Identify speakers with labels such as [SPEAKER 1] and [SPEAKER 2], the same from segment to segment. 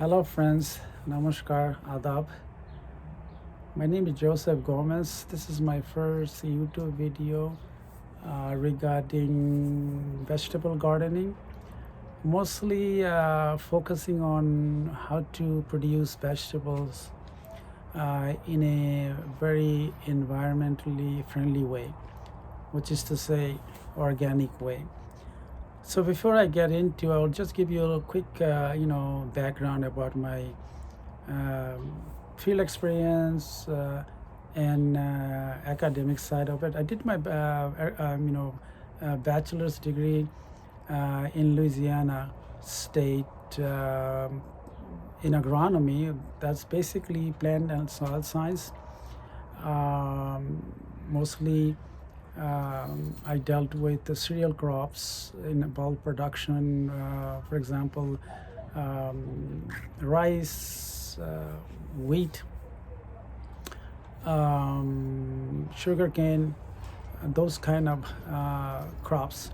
[SPEAKER 1] Hello, friends. Namaskar, Adab. My name is Joseph Gomez. This is my first YouTube video regarding vegetable gardening, mostly focusing on how to produce vegetables in a very environmentally friendly way, which is to say, organic way. So before I get into, I'll just give you a quick, background about my um, field experience and academic side of it. I did my, bachelor's degree in Louisiana State in agronomy. That's basically plant and soil science. Mostly I dealt with the cereal crops in bulk production, for example, rice, wheat, sugarcane, those kind of crops.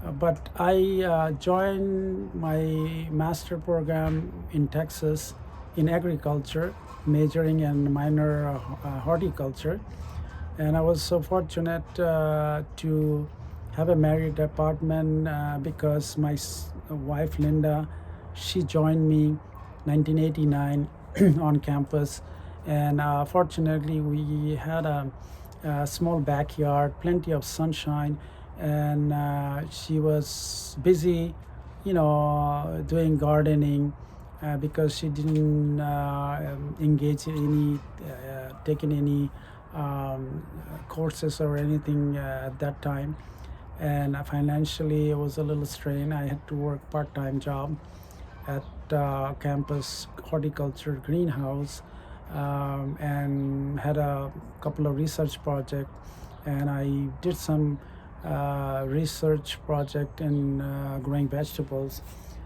[SPEAKER 1] But I joined my master program in Texas in agriculture, majoring in minor horticulture. And I was so fortunate to have a married apartment because my wife Linda, she joined me 1989 on campus, and fortunately we had a small backyard, plenty of sunshine, and she was busy, doing gardening because she didn't engage in taking any courses or anything at that time. And financially, it was a little strain. I had to work part-time job at campus horticulture greenhouse, and had a couple of research projects. And I did some research project in growing vegetables.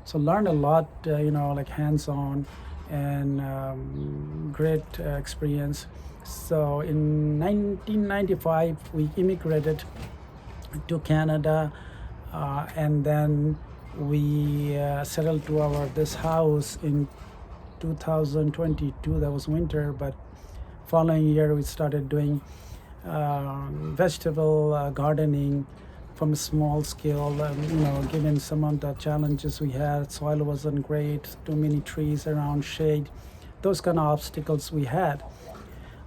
[SPEAKER 1] So learned a lot, like hands-on, and great experience. So in 1995, we immigrated to Canada, and then we settled to our this house in 2022. That was winter, but following year we started doing vegetable gardening from a small scale. Given some of the challenges we had, soil wasn't great, too many trees around, shade, those kind of obstacles we had.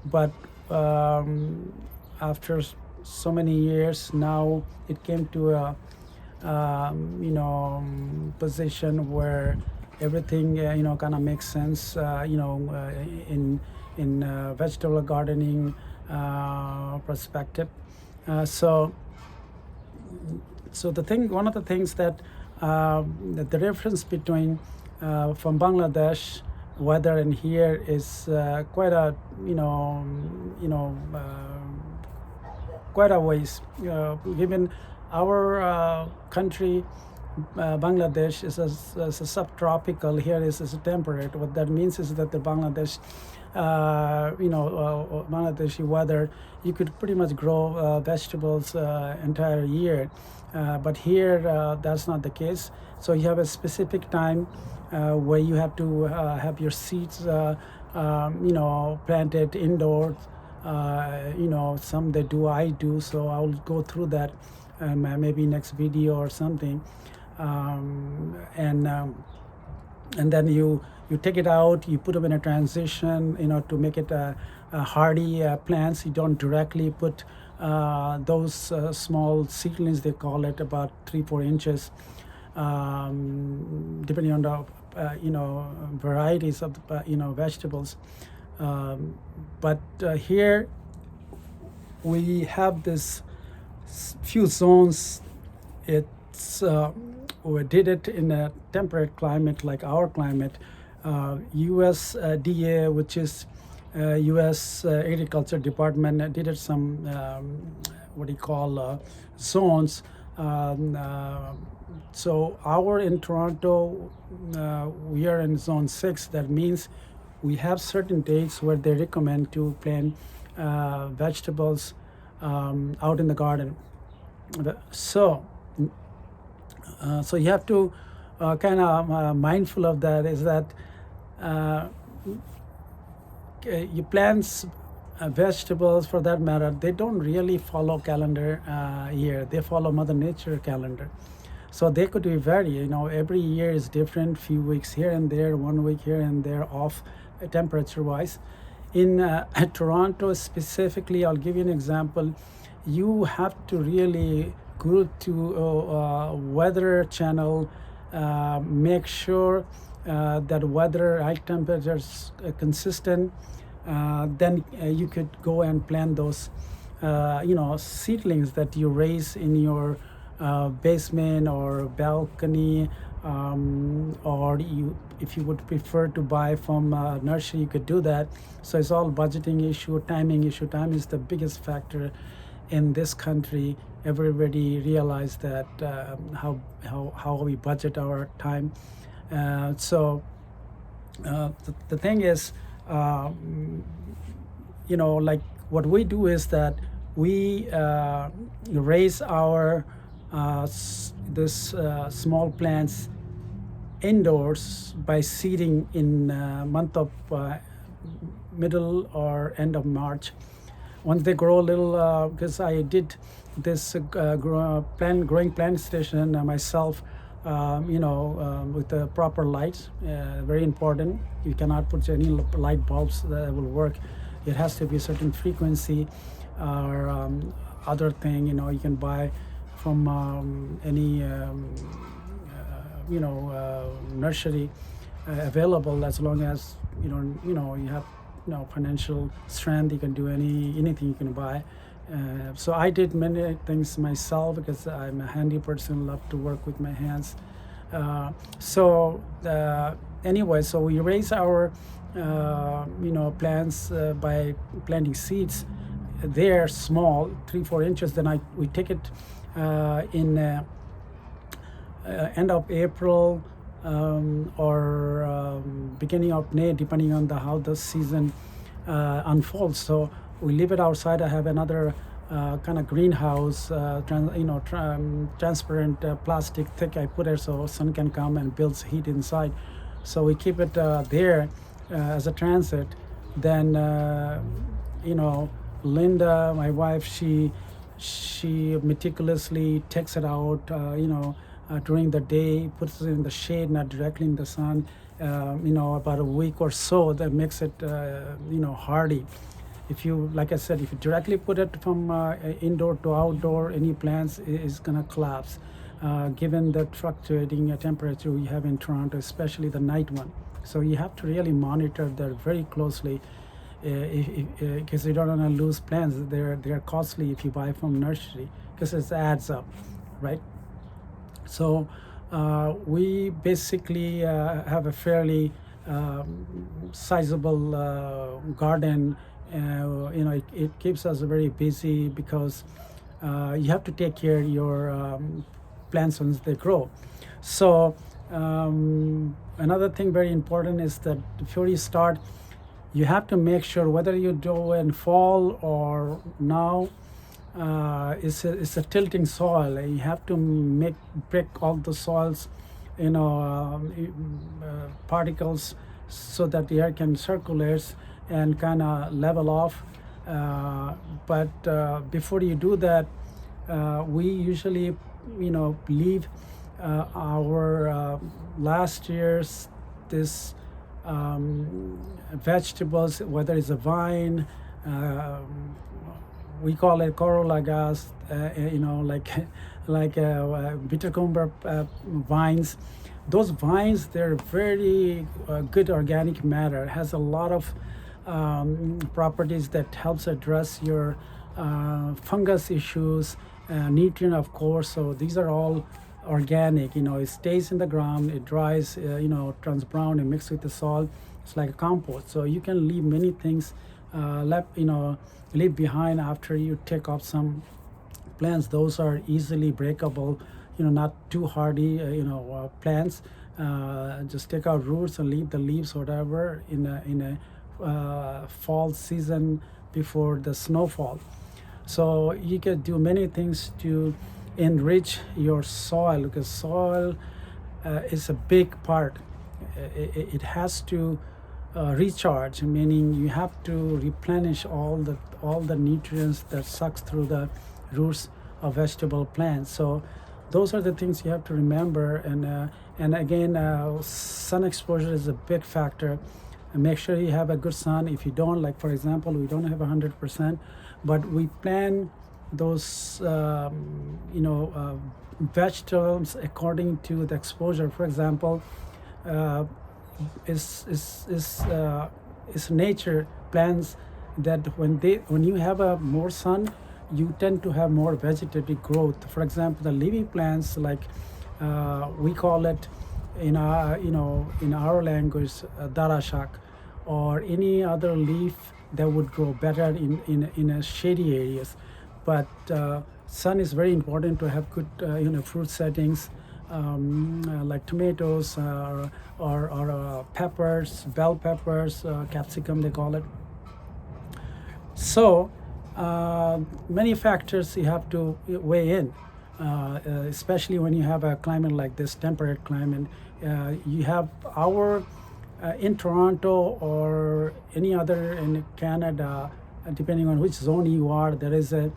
[SPEAKER 1] But after so many years, now it came to a position where everything kind of makes sense. In vegetable gardening perspective. So one of the things that the difference between from Bangladesh weather and here is quite a quite a ways. Given our country, Bangladesh is a subtropical. Here is a temperate. What that means is that the Bangladesh, Bangladeshi weather, you could pretty much grow vegetables entire year. But here, that's not the case. So you have a specific time where you have to have your seeds, planted indoors. Some they do, I do. So I'll go through that maybe next video or something. And then you take it out, you put them in a transition, to make it a hardy plants. You don't directly put those small seedlings, they call it, about 3-4 inches, depending on the varieties of the, vegetables. But here we have this few zones. It's we did it in a temperate climate like our climate. USDA, which is U.S. Agriculture Department, did it some zones. So our in Toronto, we are in zone 6. That means we have certain dates where they recommend to plant vegetables out in the garden. So you have to kind of mindful of that, is that uh, you plants, vegetables for that matter, they don't really follow calendar year. They follow Mother Nature calendar. So they could be vary. Every year is different. Few weeks here and there, 1 week here and there off, temperature wise. In Toronto specifically, I'll give you an example. You have to really go to weather channel, make sure that weather high temperatures consistent. Then you could go and plant those seedlings that you raise in your basement or balcony, or if you would prefer to buy from nursery, you could do that. So it's all budgeting issue, timing issue. Time is the biggest factor in this country. Everybody realized that how we budget our time. The thing is, like what we do is that we raise our this small plants indoors by seeding in month of middle or end of March. Once they grow a little, because I did this growing plant station myself, with the proper lights, very important. You cannot put any light bulbs that will work. It has to be a certain frequency or other thing. You can buy from any nursery available, as long as you have financial strength. You can do anything you can buy. So I did many things myself because I'm a handy person, love to work with my hands. Anyway, so we raise our plants by planting seeds. They're small, 3-4 inches. Then we take it in end of April or beginning of May, depending on how the season unfolds. So we leave it outside. I have another kind of greenhouse, transparent plastic thick. I put it so sun can come and builds heat inside. So we keep it there as a transit. Then Linda, my wife, she meticulously takes it out. During the day, puts it in the shade, not directly in the sun. About a week or so, that makes it hardy. Like I said, if you directly put it from indoor to outdoor, any plants is gonna collapse, given the fluctuating temperature we have in Toronto, especially the night one. So you have to really monitor that very closely, because you don't want to lose plants. They're costly if you buy from nursery, because it adds up, right? So we basically have a fairly sizable garden. It keeps us very busy because you have to take care of your plants once they grow. So another thing very important is that before you start, you have to make sure whether you do in fall or now, it's a tilting soil. You have to break all the soils, particles, so that the air can circulate and kind of level off. But before you do that, we usually leave our last year's this vegetables, whether it's a vine, we call it corolla gas, like bittercumber vines. Those vines, they're very good organic matter. It has a lot of properties that helps address your fungus issues, nutrient, of course. So these are all organic. It stays in the ground, it dries, turns brown and mixed with the soil. It's like a compost. So you can leave many things leave behind after you take off some plants. Those are easily breakable, not too hardy, plants. Just take out roots and leave the leaves, whatever, in a fall season before the snowfall. So you can do many things to enrich your soil, because soil is a big part it has to recharge, meaning you have to replenish all the nutrients that sucks through the roots of vegetable plants. So those are the things you have to remember. And again, sun exposure is a big factor. And make sure you have a good sun. If you don't, like for example, we don't have 100%, but we plan those vegetables according to the exposure. For example, uh, is nature plants that when you have a more sun, you tend to have more vegetative growth. For example, the leafy plants, like we call it in our language, darashak, or any other leaf that would grow better in a shady areas. But sun is very important to have good fruit settings, like tomatoes, or peppers, bell peppers, capsicum they call it. So many factors you have to weigh in, especially when you have a climate like this, temperate climate. You have our in Toronto or any other in Canada, depending on which zone you are, there is a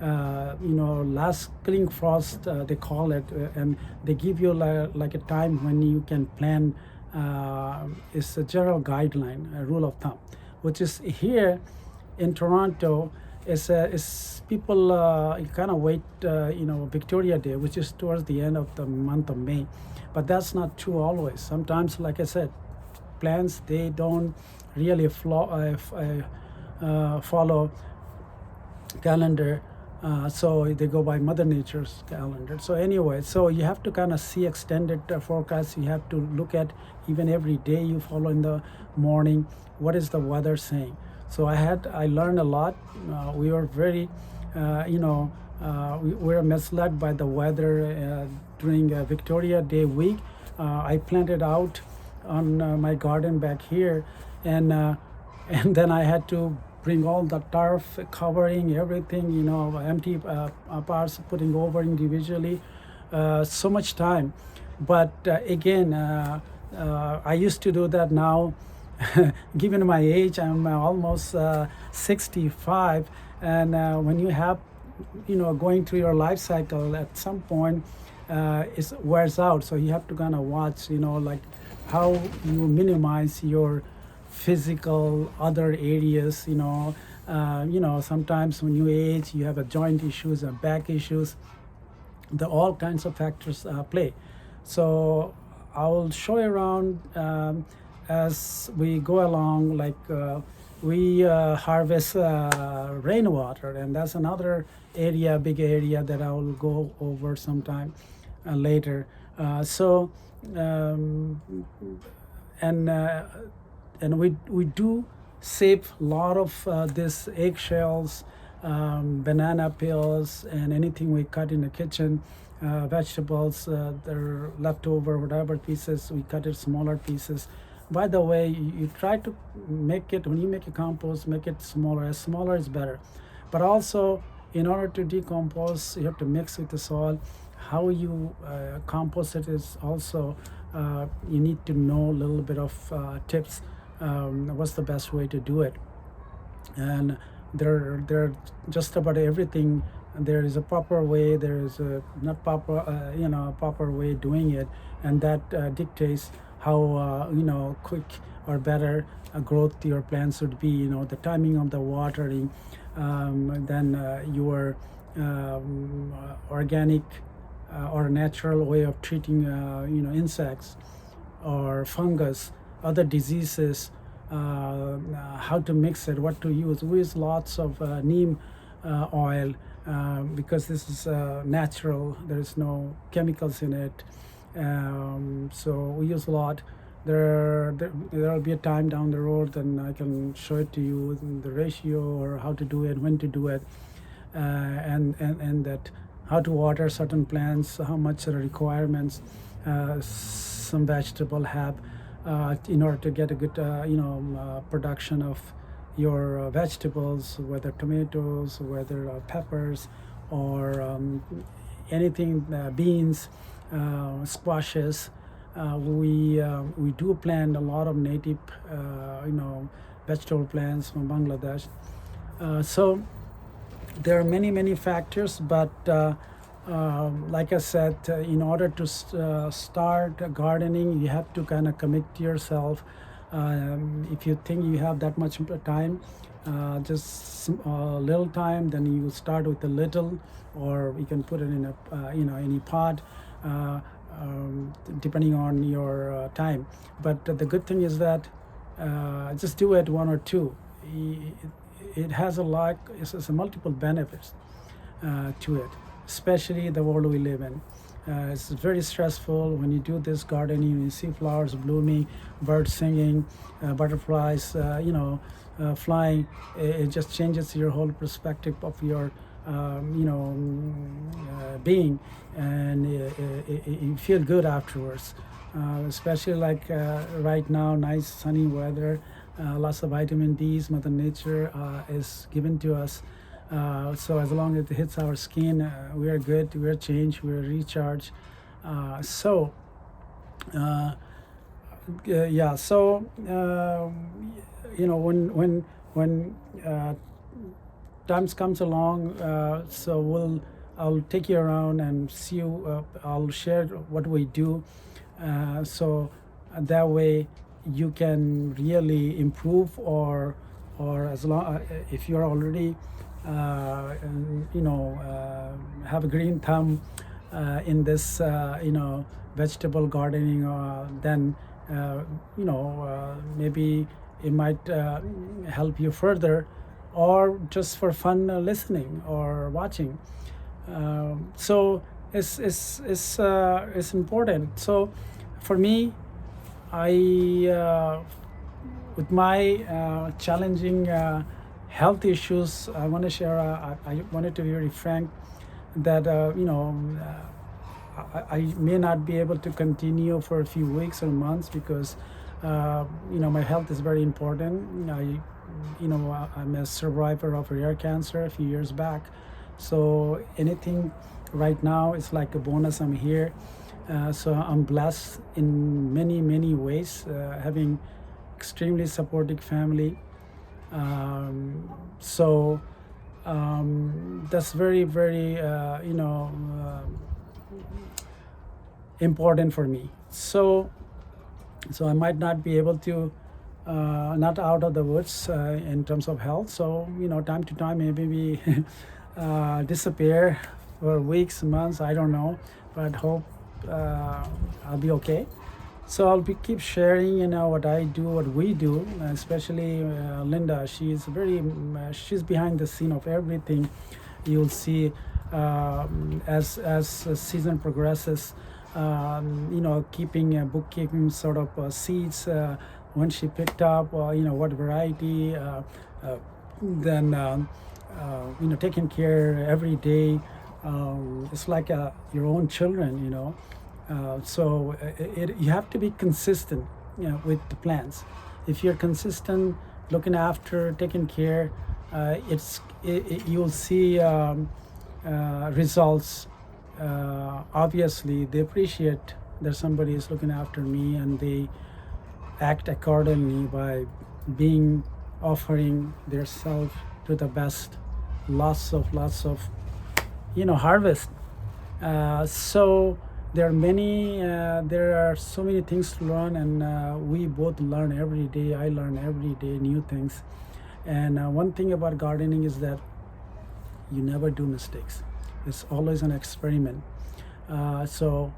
[SPEAKER 1] last killing frost, they call it, and they give you like a time when you can plan. It's a general guideline, a rule of thumb, which is here in Toronto. Is people kind of wait, Victoria Day, which is towards the end of the month of May, but that's not true always. Sometimes, like I said, plants they don't really follow calendar, so they go by Mother Nature's calendar. So anyway, so you have to kind of see extended forecasts. You have to look at even every day you follow in the morning, what is the weather saying. So I learned a lot. We were very, we were misled by the weather during Victoria Day week. I planted out on my garden back here, and and then I had to bring all the turf covering everything, empty parts, putting over individually. So much time, but again, I used to do that. Now given my age, I'm almost 65, and when you have, going through your life cycle, at some point it wears out. So you have to kind of watch, like how you minimize your physical other areas. Sometimes when you age, you have a joint issues and back issues. All kinds of factors play. So I'll show you around as we go along. Like we harvest rainwater, and that's another big area that I will go over sometime later. So and and we do save a lot of this eggshells, banana peels, and anything we cut in the kitchen, vegetables, they're leftover, whatever pieces, we cut it smaller pieces. By the way, you try to make it, when you make a compost, make it smaller. As smaller is better. But also, in order to decompose, you have to mix with the soil. How you compost it is also, you need to know a little bit of tips. What's the best way to do it? And there just about everything. There is a proper way. There is a not proper, proper way doing it, and that dictates how quick or better growth your plants would be. The timing of the watering, then your organic or natural way of treating insects or fungus, other diseases, how to mix it, what to use. We use lots of neem oil because this is natural. There is no chemicals in it. So we use a lot. There'll be a time down the road, and I can show it to you, the ratio or how to do it, when to do it, and that how to water certain plants, how much the requirements some vegetable have in order to get a good production of your vegetables, whether tomatoes, whether peppers, or anything, beans, squashes. we do plant a lot of native, vegetable plants from Bangladesh. So there are many factors, but like I said, in order to start gardening, you have to kind of commit to yourself. If you think you have that much time, just little time, then you start with a little, or you can put it in a any pot, uh, depending on your time. But the good thing is that just do it one or two. It has a lot, it's a multiple benefits to it, especially the world we live in. It's very stressful when you do this gardening. You see flowers blooming, birds singing, butterflies, flying. It just changes your whole perspective of your, being, and you feel good afterwards. Especially like right now, nice sunny weather, lots of vitamin D's. Mother Nature is given to us. So as long as it hits our skin, we are good, we are changed, we are recharged. So yeah, so when times comes along, so I'll take you around and see you. I'll share what we do, so that way you can really improve, or as long if you're already have a green thumb in this vegetable gardening, then maybe it might help you further, or just for fun listening or watching. So it's important. So for me, I with my challenging health issues, I want to share. I wanted to be very frank that I may not be able to continue for a few weeks or months, because my health is very important. I'm a survivor of rare cancer a few years back, so anything right now is like a bonus. I'm here, so I'm blessed in many ways, having extremely supportive family. So that's very important for me. So I might not be able to, not out of the woods in terms of health. So time to time maybe we disappear for weeks, months, I don't know, but hope I'll be okay. So I'll keep sharing, what I do, what we do, especially Linda. She's she's behind the scene of everything. You'll see as the season progresses, keeping bookkeeping sort of seeds, when she picked up, what variety, then taking care every day. It's like your own children. So you have to be consistent, with the plants. If you're consistent, looking after, taking care, you'll see results. Obviously, they appreciate that somebody is looking after me, and they act accordingly by offering their self to the best. Lots of harvest. So there are so many things to learn, and we both learn every day. I learn every day new things. And one thing about gardening is that you never do mistakes. It's always an experiment. So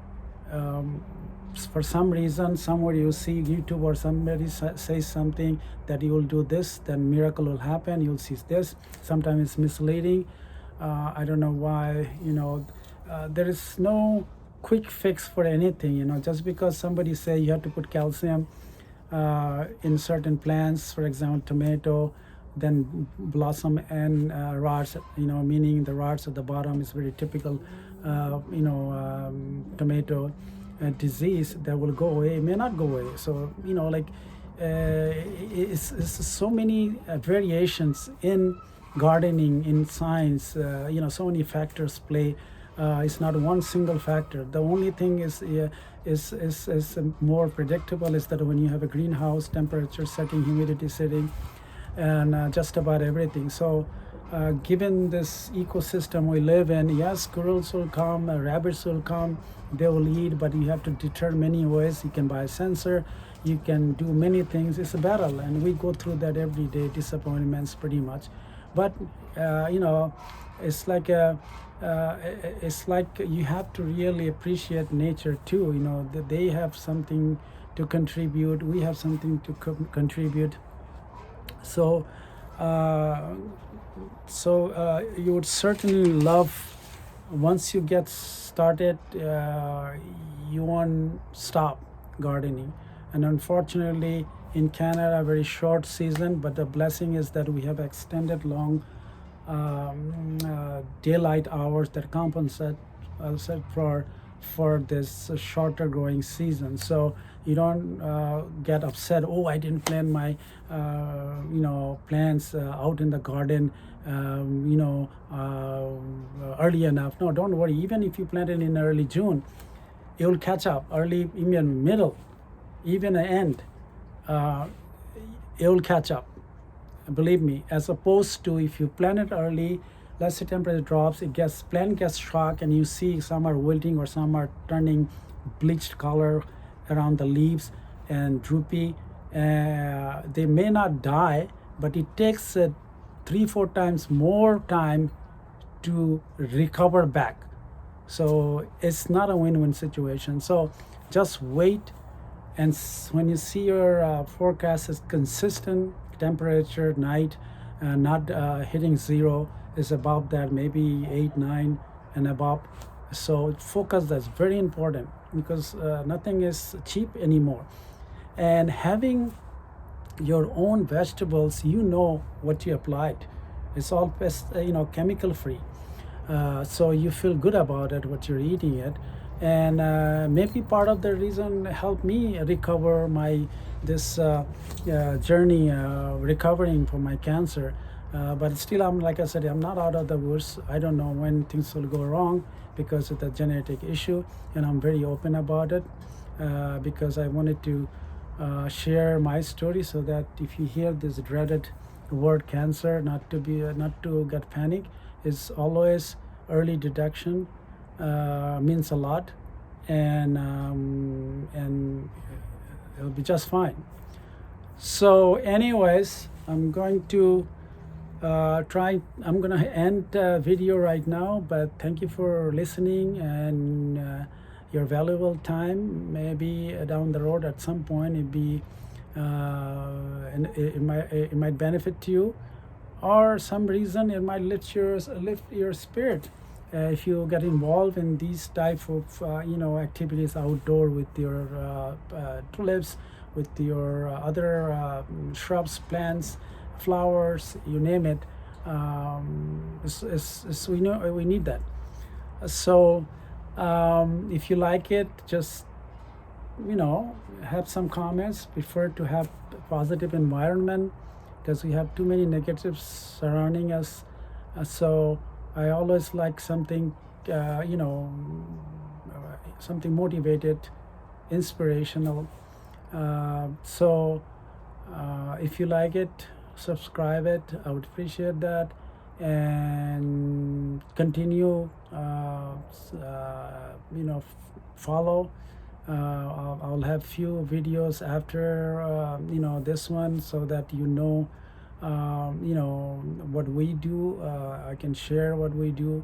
[SPEAKER 1] for some reason, somewhere you see YouTube or somebody says something that you will do this, then miracle will happen. You'll see this. Sometimes it's misleading. I don't know why. There is no quick fix for anything. Just because somebody say you have to put calcium in certain plants, for example tomato, then blossom and rods, meaning the rods at the bottom is very typical, tomato disease that will go away, may not go away. So it's so many variations in gardening, in science. So many factors play It's not one single factor. The only thing is more predictable is that when you have a greenhouse, temperature setting, humidity setting, and just about everything. So, given this ecosystem we live in, yes, squirrels will come, rabbits will come, they will eat, but you have to deter many ways. You can buy a sensor, you can do many things. It's a battle, and we go through that every day, disappointments pretty much. But it's like it's like you have to really appreciate nature too. That they have something to contribute, we have something to contribute. So, uh, you would certainly love, once you get started, you won't stop gardening. And unfortunately, in Canada, a very short season, but the blessing is that we have extended long daylight hours that compensate for this shorter growing season. So you don't get upset. Oh, I didn't plant my plants out in the garden early enough. No, don't worry. Even if you plant it in early June, it will catch up early, even middle, even the end. Uh, it will catch up, believe me, as opposed to if you plant it early, let's say temperature drops, plant gets shocked, and you see some are wilting or some are turning bleached color around the leaves and droopy. They may not die, but it takes 3-4 times more time to recover back. So it's not a win-win situation. So just wait, and when you see your forecast is consistent, temperature night not hitting zero, is above that, maybe 8, 9 and above. So focus, that's very important, because nothing is cheap anymore. And having your own vegetables, what you applied. It's all chemical free. So you feel good about it, what you're eating it. And maybe part of the reason helped me recover this journey, recovering from my cancer. But still, like I said, I'm not out of the woods. I don't know when things will go wrong because of the genetic issue, and I'm very open about it, because I wanted to share my story, so that if you hear this dreaded word cancer, not to get panic. It's always early detection, means a lot, and it'll be just fine. So, anyways, I'm going to I'm going to end the video right now, but thank you for listening and your valuable time. Maybe down the road at some point and it might benefit to you, or some reason it might lift your spirit. If you get involved in these type of activities outdoor with your tulips, with your other shrubs, plants, flowers, you name it. We need that. So if you like it, just have some comments. Prefer to have positive environment, because we have too many negatives surrounding us. So I always like something something motivated, inspirational. So if you like it, subscribe it. I would appreciate that, and continue follow. I'll have few videos after this one, so that what we do. I can share what we do,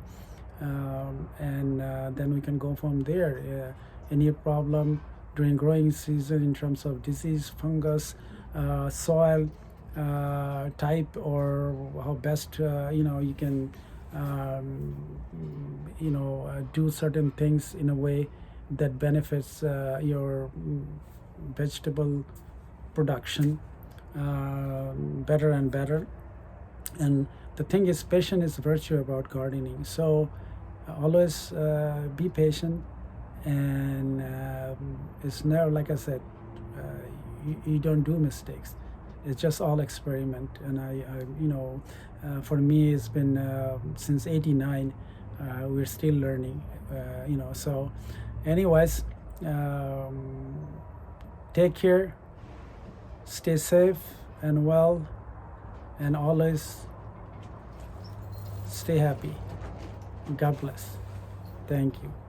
[SPEAKER 1] and then we can go from there. Any problem during growing season in terms of disease, fungus, soil type, or how best you can do certain things in a way that benefits your vegetable production better and better. And the thing is, patience is virtue about gardening. So always be patient, and it's never, like I said, you don't do mistakes. It's just all experiment. And for me, it's been since '89 We're still learning, So, anyways, take care, stay safe and well, and always stay happy. God bless. Thank you.